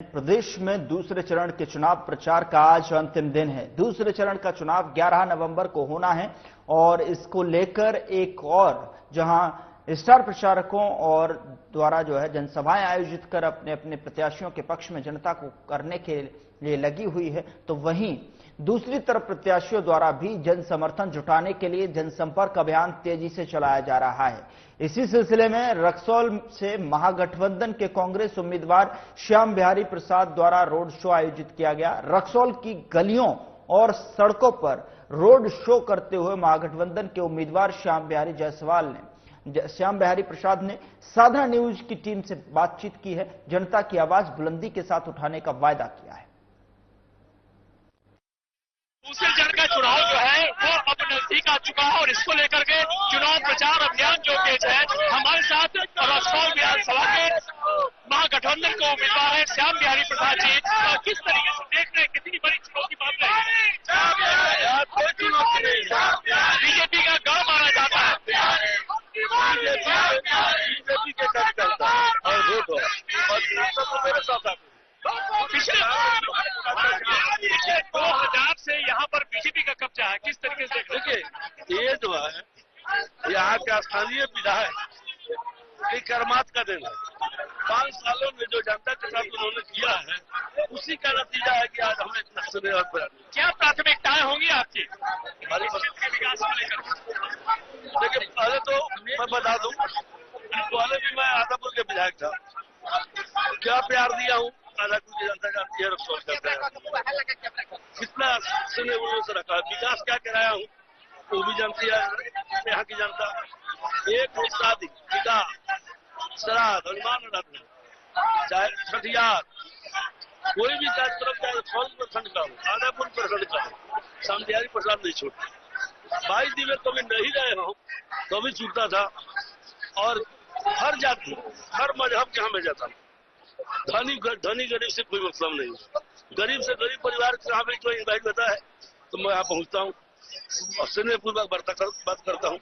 प्रदेश में दूसरे चरण के चुनाव प्रचार का आज अंतिम दिन है। दूसरे चरण का चुनाव 11 नवंबर को होना है और इसको लेकर एक और जहां स्टार प्रचारकों और द्वारा जो है जनसभाएं आयोजित कर अपने अपने प्रत्याशियों के पक्ष में जनता को करने के लिए लगी हुई है, तो वहीं दूसरी तरफ प्रत्याशियों द्वारा भी जन समर्थन जुटाने के लिए जनसंपर्क अभियान तेजी से चलाया जा रहा है। इसी सिलसिले में रक्सौल से महागठबंधन के कांग्रेस उम्मीदवार श्याम बिहारी प्रसाद द्वारा रोड शो आयोजित किया गया। रक्सौल की गलियों और सड़कों पर रोड शो करते हुए महागठबंधन के उम्मीदवार श्याम बिहारी प्रसाद ने साधा न्यूज की टीम से बातचीत की है। जनता की आवाज बुलंदी के साथ उठाने का वायदा किया है। दूसरे चरण का चुनाव जो है वो अब नजदीक आ चुका है और इसको लेकर के चुनाव प्रचार अभियान जो तेज है। हमारे साथ रक्सौल विधानसभा के महागठबंधन के उम्मीदवार है श्याम बिहारी प्रसाद जी। किस तरीके से देख रहे हैं, कितनी बड़ी चुनौती मान रहे हैं? बीजेपी का गढ़ माना जाता है, बीजेपी के साथ चलता है और वोट और मेरे साथ पिछले 2000 से यहाँ पर बीजेपी का कब्जा है। किस तरीके से देखिए, ये जो है यहाँ के स्थानीय विधायक एक कर्मात का दिन है। 5 सालों में जो जनता के साथ उन्होंने किया है उसी का नतीजा है कि आज हमें इतना सुने और क्या प्राथमिकताएं होंगी आपकी हमारी के विकास को लेकर? देखिए, पहले तो मैं बता दूं, पहले भी मैं आदापुर के विधायक था। क्या प्यार दिया हूँ आदापुर की जनता जानती है, रक्सौल करता है कितना सुने उन्होंने से रखा। विकास क्या कराया हूँ वो भी जानती है यहाँ की जनता। एक शादी, विकास, श्राद्ध, अनुमान रत्न, चाहे छठियार, कोई भी कार्यक्रम चाहे रक्सौल प्रखंड का हो, आदापुर प्रखंड का हो, श्याम बिहारी प्रसाद नहीं छोड़ता। 22 दिन में कभी नहीं रहे हो कभी छूटता था और हर जाति हर मजहब के हमें जाता। धनी गरीब से कोई मतलब नहीं। गरीब से गरीब परिवार से हमें कोई इन्वाइट होता है तो मैं यहाँ पहुँचता हूँ और स्नेहपूर्वक बात करता हूँ।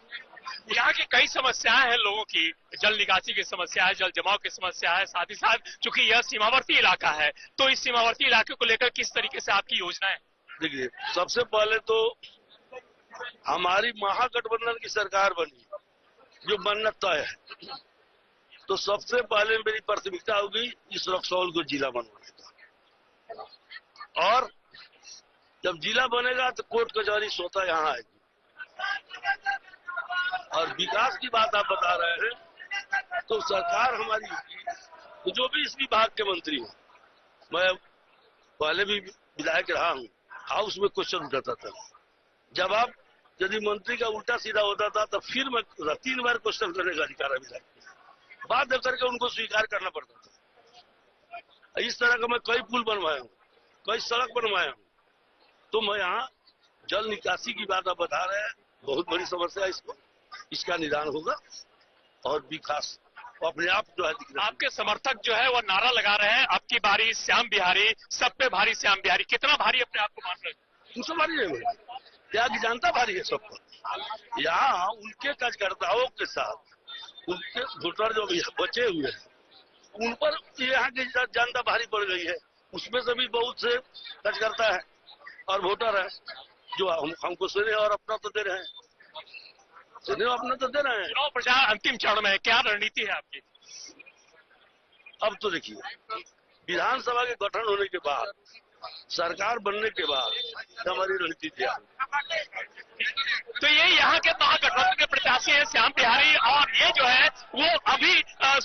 यहाँ की कई समस्याएं हैं लोगों की, जल निकासी की समस्या है, जल जमाव की समस्या है, साथ ही साथ चूंकि यह सीमावर्ती इलाका है तो इस सीमावर्ती इलाके को लेकर किस तरीके से आपकी योजना है? देखिए, सबसे पहले तो हमारी महागठबंधन की सरकार बनी जो बनना तय है, तो सबसे पहले मेरी प्राथमिकता होगी इस रक्सौल को जिला बनवाने का। और जब जिला बनेगा तो कोर्ट कचहरी स्वतः यहाँ आएगी। और विकास की बात आप बता रहे हैं तो सरकार हमारी होगी तो जो भी इस विभाग के मंत्री हो, मैं पहले भी विधायक रहा हूँ, हाउस में क्वेश्चन उठाता था। जवाब यदि मंत्री का उल्टा सीधा होता था तो फिर मैं 3 बार क्वेश्चन करने का अधिकार है विधायक, बात करके उनको स्वीकार करना पड़ता था। इस तरह का मैं कई पुल बनवाया हूँ, कई सड़क बनवाया हूँ। तो मैं यहाँ जल निकासी की बात आप बता रहे हैं, बहुत बड़ी समस्या है, इसका निदान होगा और विकास अपने आप जो है। आपके समर्थक जो है वो नारा लगा रहे हैं आपकी बारी श्याम बिहारी, सब पे भारी श्याम बिहारी। कितना भारी अपने आप को मान रहे हैं? तुमसे भारी है, क्या की जनता भारी है सब पर। यहाँ उनके कार्यकर्ताओं के साथ उनके वोटर जो भी बचे हुए हैं उन पर यहाँ की जनता भारी पड़ गई है। उसमें से भी बहुत से कार्यकर्ता है और वोटर है जो हमको सुने और अपना तो दे रहे हैं, अपना तो दे रहे हैं। चुनाव प्रचार अंतिम चरण में है, क्या रणनीति है आपकी? अब तो देखिए, विधानसभा के गठन होने के बाद, सरकार बनने के बाद हमारी रणनीति क्या है। तो ये यहाँ के महागठबंधन के प्रत्याशी हैं श्याम बिहारी, और ये जो है वो अभी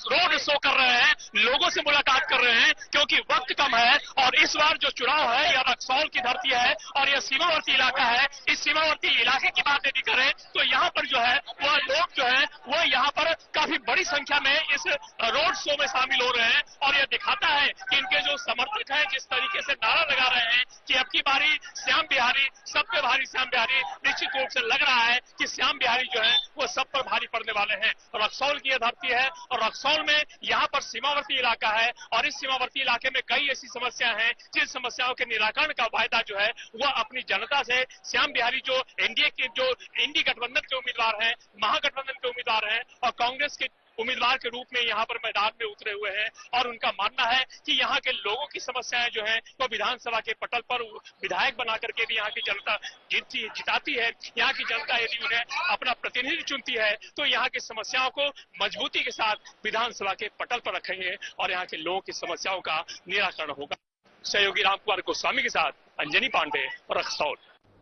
रोड शो कर रहे हैं, लोगों से मुलाकात कर रहे हैं क्योंकि वक्त कम है। और इस बार जो चुनाव है यह रक्सौल की धरती है और यह सीमावर्ती इलाका है। इस सीमावर्ती इलाके की बात यदि करें तो यहाँ पर जो है वह लोग जो है वो यहाँ पर काफी बड़ी संख्या में इस रोड शो में शामिल हो रहे हैं। और यह दिखाता है कि इनके जो समर्थक हैं जिस तरीके से नारा लगा रहे हैं कि अब की बारी श्याम बिहारी, सब पे भारी श्याम बिहारी, निश्चित रूप से लग रहा है कि श्याम बिहारी जो है वो सब पर भारी पड़ने वाले हैं। रक्सौल की यह धरती है और रक्सौल में यहाँ पर सीमावर्ती इलाका है और इस सीमावर्ती इलाके में कई ऐसी समस्या हैं जिन समस्याओं के निराकरण का वायदा जो है वह अपनी जनता से श्याम बिहारी जो एनडीए के जो इंडी गठबंधन के उम्मीदवार हैं, महागठबंधन के उम्मीदवार हैं और कांग्रेस के उम्मीदवार के रूप में यहाँ पर मैदान में उतरे हुए हैं और उनका मानना है कि यहाँ के लोगों की समस्याएं जो हैं वो विधानसभा के पटल पर विधायक बना करके भी यहाँ की जनता जिताती है। यहाँ की जनता यदि उन्हें अपना प्रतिनिधि चुनती है तो यहाँ की समस्याओं को मजबूती के साथ विधानसभा के पटल पर रखेंगे और यहाँ के लोगों की समस्याओं का निराकरण होगा। सहयोगी रामकुमार गोस्वामी के साथ अंजनी पांडे, रक्सौल।